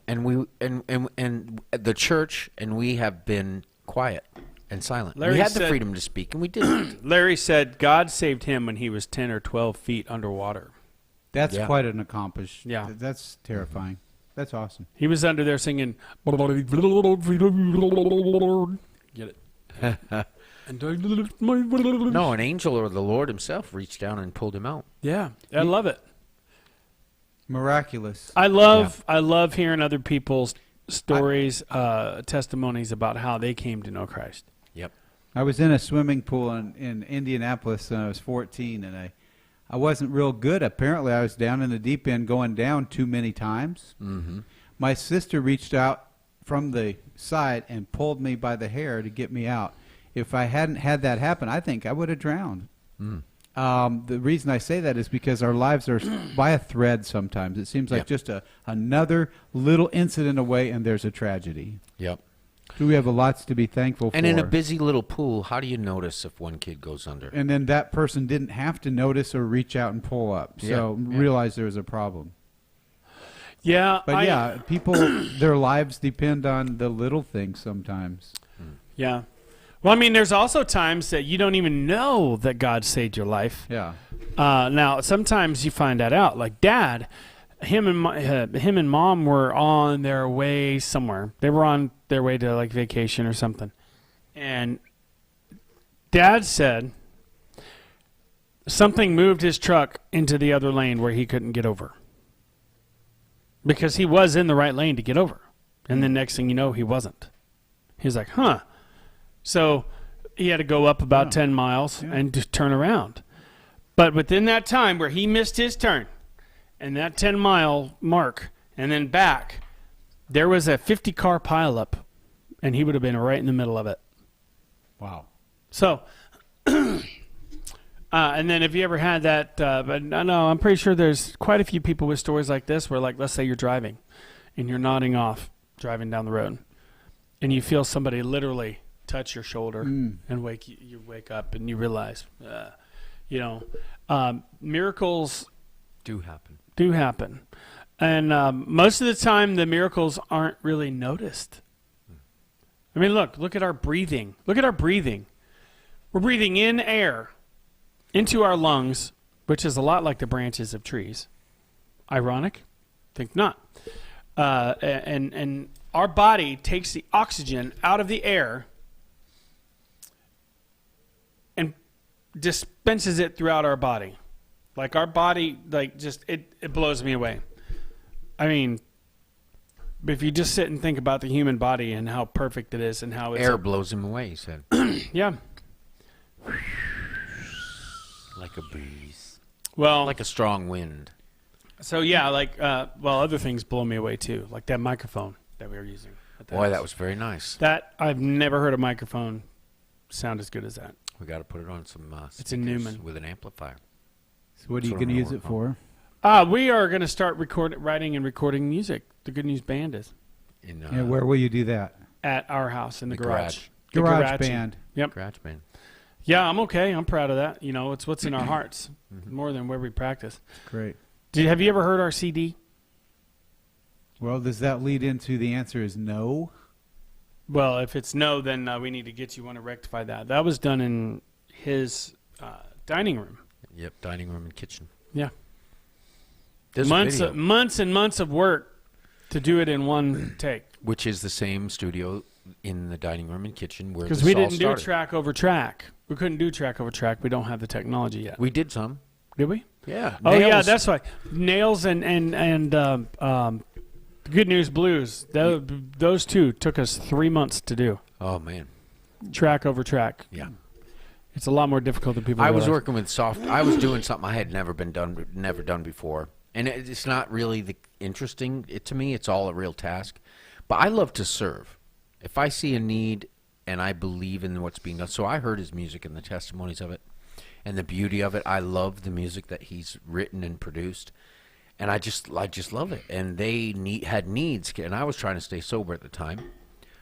And we and the church and we have been quiet and silent.
Larry
we had the
said-
freedom to speak, and we didn't.
Larry said God saved him when he was 10 or 12 feet underwater.
That's
Yeah.
quite an accomplishment.
Yeah.
That's terrifying. That's awesome.
He was under there singing. Get it?
No, an angel or the Lord himself reached down and pulled him out.
Yeah, I love it.
Miraculous.
I love hearing other people's stories, testimonies about how they came to know Christ.
Yep.
I was in a swimming pool in Indianapolis when I was 14, and I wasn't real good. Apparently, I was down in the deep end going down too many times.
Mm-hmm.
My sister reached out from the side and pulled me by the hair to get me out. If I hadn't had that happen, I think I would have drowned.
Mm.
The reason I say that is because our lives are by a thread sometimes. It seems like
Yep.
just another little incident away, and there's a tragedy.
Yep.
So we have lots to be thankful
And
for.
in a busy little pool, how do you notice if one kid goes under?
And then that person didn't have to notice or reach out and pull up. So
Yeah, yeah.
realize there was a problem.
Yeah,
But people, their lives depend on the little things sometimes.
yeah. Well, I mean, there's also times that you don't even know that God saved your life.
Yeah.
Now, sometimes you find that out. Like Dad, him and Mom were on their way somewhere. They were on their way to like vacation or something, and Dad said something moved his truck into the other lane where he couldn't get over because he was in the right lane to get over. And then next thing you know, he wasn't. He was like, huh. So he had to go up about 10 miles and just turn around. But within that time where he missed his turn and that 10-mile mark and then back, there was a 50-car pileup, and he would have been right in the middle of it.
Wow.
So, and then have you ever had that, but no, I'm pretty sure there's quite a few people with stories like this where, like, let's say you're driving and you're nodding off, driving down the road, and you feel somebody literally touch your shoulder and you wake up and you realize, miracles
Do happen.
do happen. And most of the time, the miracles aren't really noticed. I mean, look at our breathing. Look at our breathing. We're breathing in air into our lungs, which is a lot like the branches of trees. Ironic? Think not. And our body takes the oxygen out of the air and dispenses it throughout our body. Like our body, like just, it blows me away. I mean, if you just sit and think about the human body and how perfect it is and how it's...
Air blows him away, he said.
Yeah.
Like a breeze.
Well,
Like a strong wind.
so yeah, like, other things blow me away too. Like that microphone that we were using.
Boy, that was very nice.
That, I've never heard a microphone sound as good as that.
We got to put it on some
It's a Newman.
with an amplifier.
So what are you
That's what
going to
I'm
use
gonna
it
work
for?
We are going to start writing and recording music. The Good News Band is
In
Yeah, where will you do that?
at our house in the
The
garage.
garage.
The
Garage
garage
band.
Yep.
Garage band.
Yeah, I'm okay. I'm proud of that. You know, it's what's in our hearts more than where we practice.
Great.
Have you ever heard our CD?
Well, does that lead into the answer is no?
Well, if it's no, then we need to get you one to rectify that. That was done in his dining room.
Yep, dining room and kitchen.
Yeah.
There's a
months
video,
and months of work to do it in one take.
which is the same studio in the dining room and kitchen where
Because
this
we
all
didn't do
started.
track over track. We couldn't do track over track. We don't have the technology yet.
We did some.
Did we?
Yeah.
Oh yeah,
Nails.
that's right. Nails and Good News Blues. Those two took us 3 months to do.
Oh man.
Track over track.
Yeah.
It's a lot more difficult than people
I was
realize.
working with I was doing something I had never done before, and it's not really interesting to me. It's all a real task, but I love to serve. If I see a need and I believe in what's being done, so I heard his music and the testimonies of it, and the beauty of it. I love the music that he's written and produced, and I just love it. And they had needs, and I was trying to stay sober at the time,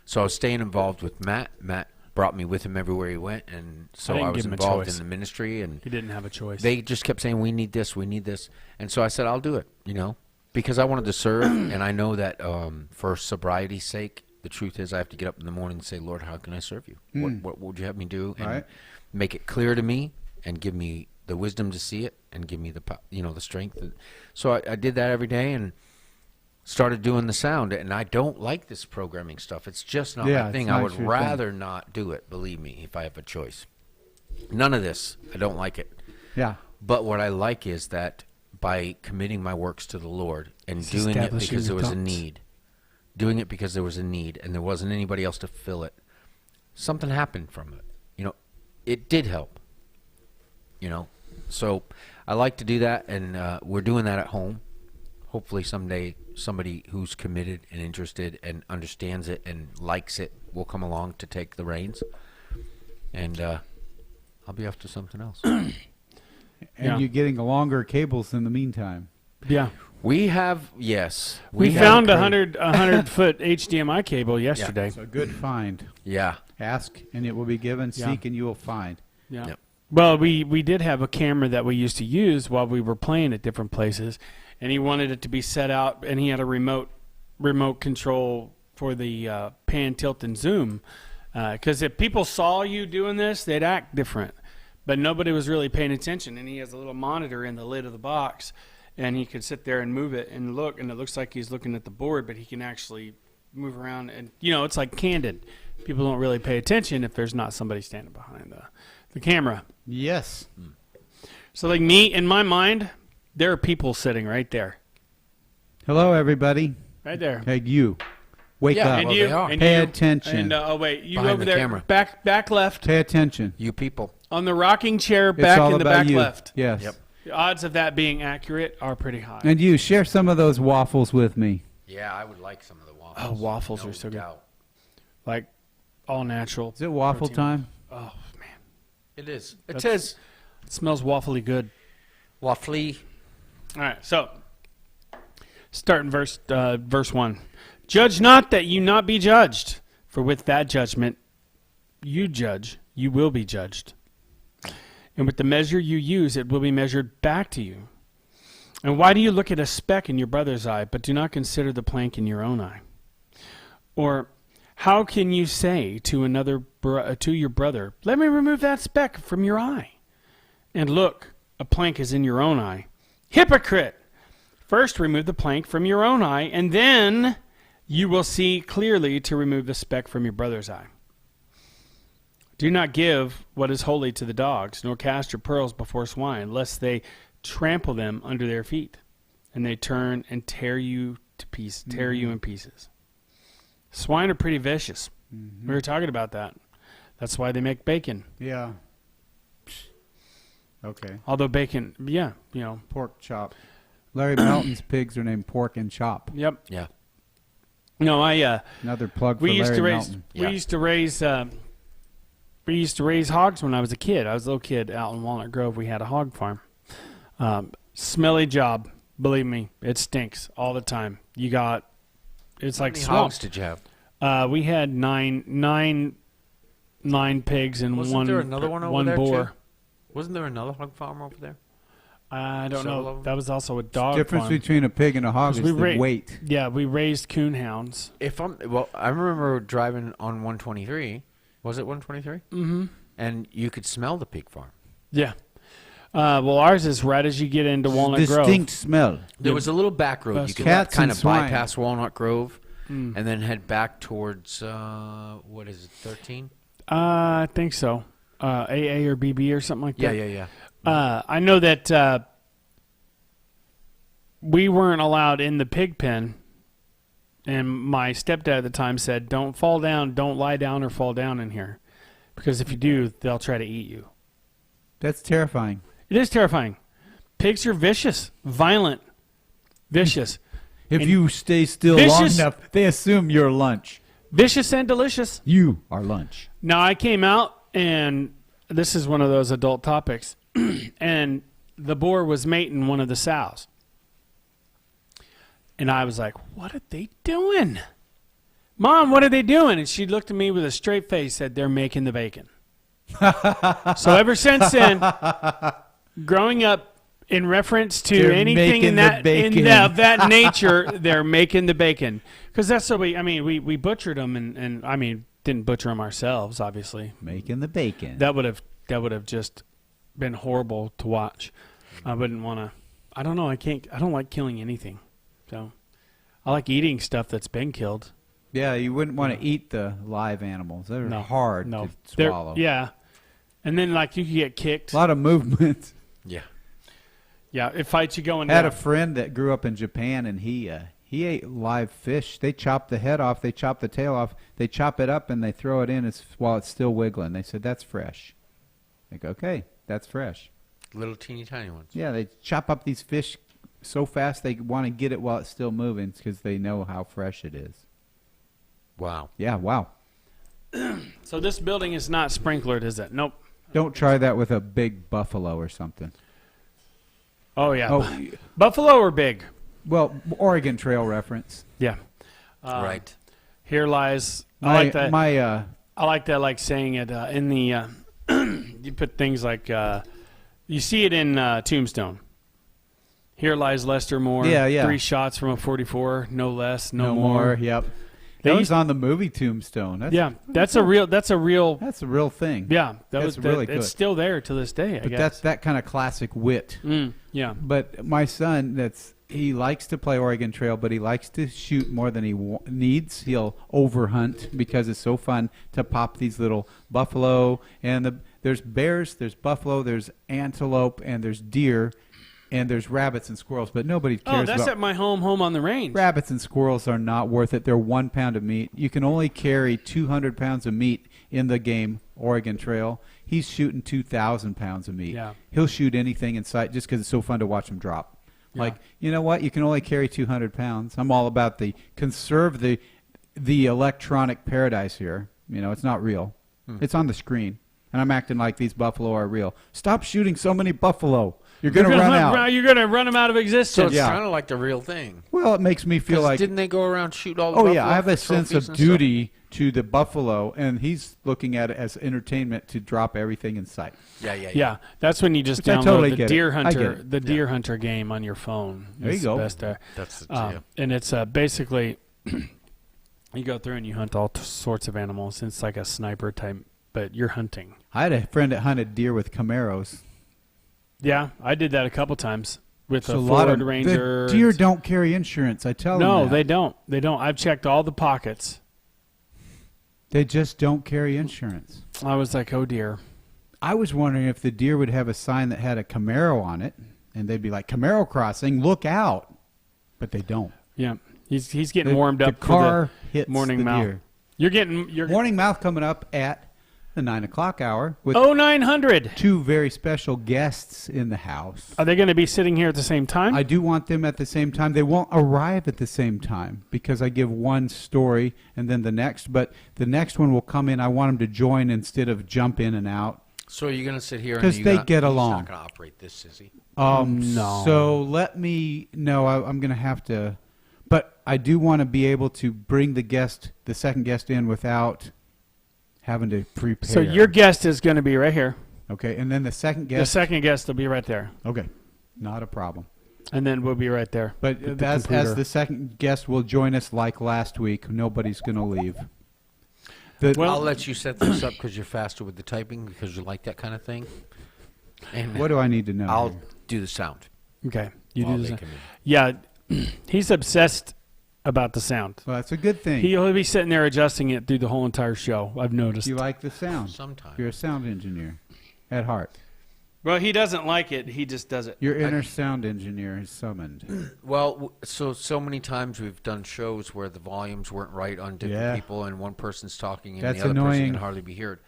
so I was staying involved with Matt. Matt brought me with him everywhere he went, and so
didn't
I was
give him a
involved
choice.
in the ministry. And
He didn't have a choice.
they just kept saying, we need this, and so I said, I'll do it, because I wanted to serve, and I know that for sobriety's sake, the truth is I have to get up in the morning and say, Lord, how can I serve you? What would you have me do? And
Right.
make it clear to me, and give me the wisdom to see it, and give me the the strength. So I did that every day, and started doing the sound. And I don't like this programming stuff. It's just not
Yeah,
my
it's
thing.
not
I would
your thing.
rather not do it, believe me, if I have a choice. None of this. I don't like it.
Yeah.
But what I like is that by committing my works to the Lord and
It's
doing it
establishing
because there was a
results.
need, and there wasn't anybody else to fill it, something happened from it. It did help. So I like to do that, and we're doing that at home. Hopefully someday somebody who's committed and interested and understands it and likes it will come along to take the reins, and I'll be off to something else.
And
Yeah.
you're getting longer cables in the meantime.
Yeah.
We have, yes.
We
have
found
a
a 100-foot HDMI cable yesterday.
So good find.
Yeah.
Ask and it will be given.
Yeah.
Seek and you will find.
Yeah.
Yep.
Well, we did have a camera that we used to use while we were playing at different places, and he wanted it to be set out, and he had a remote control for the pan, tilt, and zoom. Because if people saw you doing this, they'd act different. But nobody was really paying attention, and he has a little monitor in the lid of the box, and he could sit there and move it and look, and it looks like he's looking at the board, but he can actually move around. And, it's like candid. People don't really pay attention if there's not somebody standing behind the camera.
Yes.
So, like me, in my mind, there are people sitting right there.
Hello, everybody.
Right there.
Hey, you. Wake
Yeah,
up.
And
well,
you,
they are.
and
Pay
you,
attention.
And oh wait, you
Behind
over
the
there,
camera.
back left
Pay attention.
You people.
on the rocking chair,
It's
back
all
in the
about
back
you.
left.
Yes.
Yep.
The odds of that being accurate are pretty high.
And you share some of those waffles with me.
Yeah, I would like some of the waffles.
Oh, waffles
no
are so good.
doubt.
Like all natural.
Is it waffle
protein.
time?
Oh man,
It is. It
That's-
says
it smells waffly good.
waffly.
All right, so starting verse 1. Judge not that you not be judged, for with that judgment you judge, you will be judged. And with the measure you use, it will be measured back to you. And why do you look at a speck in your brother's eye, but do not consider the plank in your own eye? Or how can you say to to your brother, let me remove that speck from your eye? And look, a plank is in your own eye. Hypocrite! First remove the plank from your own eye, and then you will see clearly to remove the speck from your brother's eye. Do not give what is holy to the dogs, nor cast your pearls before swine, lest they trample them under their feet, and they turn and tear you in pieces. Swine are pretty vicious. We were talking about that. That's why they make bacon.
Yeah. Okay.
Although bacon, yeah,
Pork chop. Larry Melton's pigs are named Pork and Chop.
yep.
Yeah.
No,
Another plug for
we used
Larry
to raise
Melton.
Yeah.
we used to raise hogs when I was a kid. I was a little kid out in Walnut Grove. We had a hog farm. Smelly job, believe me. It stinks all the time. It's like
How many
swamp.
hogs did you have?
We had nine pigs and
Wasn't
one
there another one over
one
there,
boar.
too? Wasn't there another hog farm over there?
I don't
Several
know.
of them?
That was also a dog
Difference
farm.
between a pig and a hog is
we
the
ra-
weight.
Yeah, we raised coon hounds.
I remember driving on 123. Was it 123?
Mm-hmm.
And you could smell the pig farm.
Yeah. Well, ours is right as you get into Walnut Grove.
Distinct smell.
There was a little back road. You could
Cats
kind
and
of
swine.
bypass Walnut Grove
Mm.
and then head back towards, what is it, 13?
I think so. AA or BB or something like that.
Yeah.
I know that we weren't allowed in the pig pen, and my stepdad at the time said, don't fall down, don't lie down or fall down in here, because if you do, they'll try to eat you.
That's terrifying.
It is terrifying. Pigs are vicious, violent, vicious.
If
And
you stay still long
vicious-
enough, they assume you're lunch.
Vicious and delicious.
You are lunch.
Now, I came out, and this is one of those adult topics, and the boar was mating one of the sows. And I was like, what are they doing? Mom, what are they doing? And she looked at me with a straight face, said, they're making the bacon. So ever since then, growing up in reference to
They're
anything in
making the
that
bacon.
of that nature, they're making the bacon. Because that's what we butchered them and I mean, didn't butcher them ourselves, obviously.
Making the bacon.
That would have just been horrible to watch. I wouldn't want to. I don't know. I don't like killing anything. So I like eating stuff that's been killed.
Yeah, you wouldn't want to eat the live animals. They're
No,
hard to
They're-
swallow.
Yeah, and then like you could get kicked.
A lot of movement.
Yeah.
Yeah, it fights you going
I had
down.
a friend that grew up in Japan, and he ate live fish. They chop the head off, they chop the tail off, they chop it up, and they throw it in while it's still wiggling. They said, that's fresh. Like, okay, that's fresh.
Little teeny tiny ones.
Yeah, they chop up these fish so fast they want to get it while it's still moving because they know how fresh it is.
Wow.
Yeah, wow.
So this building is not sprinklered, is it? Nope.
Don't try that with a big buffalo or something.
Oh yeah.
Oh,
Buffalo or big?
well, Oregon Trail reference.
Yeah.
Right.
Here lies. I like that. I like that. Like saying it in the. You put things like you see it in Tombstone. Here lies Lester Moore.
Yeah.
3 shots from a 44, no less, no
more.
more.
Yep.
They
That was
used-
on the movie Tombstone.
That's a real. That's a real.
That's a real thing.
Yeah,
That's really good.
It's still there to this day. I
But
guess.
that's that kind of classic wit.
Yeah.
But my son, he likes to play Oregon Trail, but he likes to shoot more than he needs. He'll overhunt because it's so fun to pop these little buffalo. And there's bears, there's buffalo, there's antelope, and there's deer. and there's rabbits and squirrels, but nobody cares
Oh, that's
about
at my home on the range.
rabbits and squirrels are not worth it. They're 1 pound of meat. You can only carry 200 pounds of meat in the game Oregon Trail. He's shooting 2,000 pounds of meat.
Yeah.
He'll shoot anything in sight just because it's so fun to watch him drop.
Yeah.
Like, you know what? You can only carry 200 pounds. I'm all about conserve the electronic paradise here. You know, it's not real. It's on the screen. And I'm acting like these buffalo are real. Stop shooting so many buffalo. You're going to run out.
You're going to run them out of
So
existence.
it's
Yeah.
kind of like the real thing.
Well, it makes me feel
'Cause
like...
didn't they go around shoot all the
Oh,
buffalo
yeah. I have
for
a sense
trophies
of
and stuff?
duty to the buffalo, and he's looking at it as entertainment to drop everything in sight.
Yeah.
That's when you just
Which I
download
totally
the
get it.
Deer
I
Hunter,
get it.
the Deer Hunter game on your phone.
There you
It's
go.
The best,
That's the
and it's basically you go through and you hunt all sorts of animals. It's like a sniper type, but you're hunting.
I had a friend that hunted deer with Camaros.
Yeah, I did that a couple times with
So
a Ford
the
Ranger.
deer don't carry insurance. I tell them
No,
that.
they don't. They don't. I've checked all the pockets.
They just don't carry insurance.
I was like, oh dear.
I was wondering if the deer would have a sign that had a Camaro on it, and they'd be like, Camaro crossing, look out. But they don't.
Yeah, he's getting warmed up
the car
for
hits
the morning
the
mouth.
deer.
You're
Morning mouth coming up at the 9 o'clock hour with
0900.
2 very special guests in the house.
Are they going to be sitting here at the same time?
I do want them at the same time. They won't arrive at the same time because I give one story and then the next. But the next one will come in. I want them to join instead of jump in and out.
So you're going to sit here and
'Cause they get
he's
along.
not going to operate this, is he?
No.
So let me. No, I'm going to have to. But I do want to be able to bring the second guest in without having to prepare.
So your guest is going to be right here.
Okay, and then the second
The
guest.
second guest will be right there.
Okay, not a problem.
And then we'll be right there.
But
with the
as
computer.
the second guest will join us like last week, nobody's going to leave.
Well-
I'll let you set this up because you're faster with the typing because you like that kind of thing. And
What do I need to know?
I'll do the sound.
Okay. You
while
do
they
this.
come in.
Yeah. He's obsessed about the sound.
Well, that's a good thing.
He'll be sitting there adjusting it through the whole entire show. I've noticed.
You like the sound.
Sometimes.
You're a sound engineer at heart.
Well, he doesn't like it. He just does it.
Your inner sound engineer is summoned.
Well, so many times we've done shows where the volumes weren't right on different
Yeah.
people, and one person's talking and
That's
the other person
annoying.
can hardly be heard.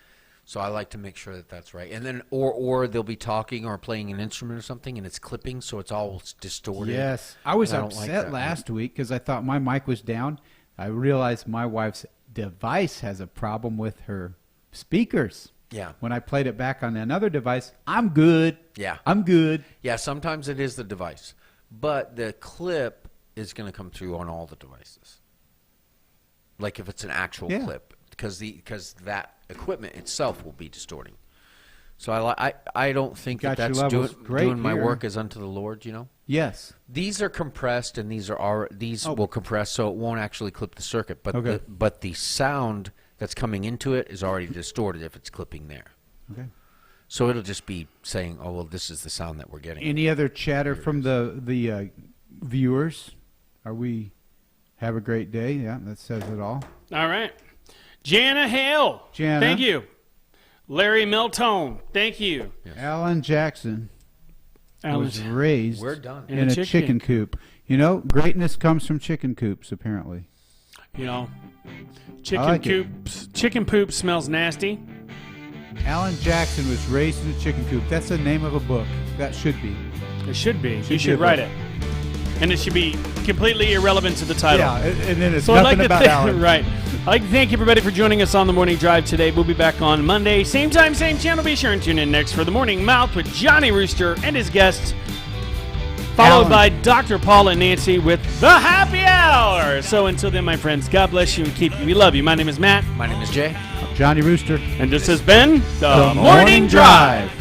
So I like to make sure that that's right. And then, or they'll be talking or playing an instrument or something, and it's clipping, so it's all distorted.
Yes. I was
And I don't like
upset
that.
last week because I thought my mic was down. I realized my wife's device has a problem with her speakers.
Yeah.
When I played it back on another device, I'm good.
Yeah.
I'm good.
Yeah, sometimes it is the device. But the clip is going to come through on all the devices. Like if it's an actual
Yeah.
clip. Because that equipment itself will be distorting. So I don't think
Got
that
your
that's
levels great
doing my
here.
work as unto the Lord, you know?
Yes.
These are compressed, and these
Oh.
will compress, so it won't actually clip the circuit. But
Okay.
but the sound that's coming into it is already distorted if it's clipping there.
Okay.
So it'll just be saying, "Oh well, this is the sound that we're getting."
Any other chatter from the viewers? Are we have a great day? Yeah, that says it all.
All right. Jana Hale.
Jana.
Thank you. Larry Miltone. Thank you.
Alan Jackson was
Alan.
raised
We're done.
in a chicken coop. You know, greatness comes from chicken coops, apparently.
You know, chicken
like it.
coops. Chicken poop smells nasty.
Alan Jackson was raised in a chicken coop. That's the name of a book. That should be.
It should be. You
be
should
a
write
book.
it. And it should be completely irrelevant to the title.
Yeah, and then it's
So I'd like
nothing
to
about Alan.
right. I'd like to thank everybody for joining us on the Morning Drive today. We'll be back on Monday, same time, same channel. Be sure and tune in next for the Morning Mouth with Johnny Rooster and his guests, followed
Alan.
by Dr. Paul and Nancy with the Happy Hour. So until then, my friends, God bless you and keep you. We love you. My name is Matt,
My name is Jay.
Johnny Rooster.
and this has been
The Morning Drive.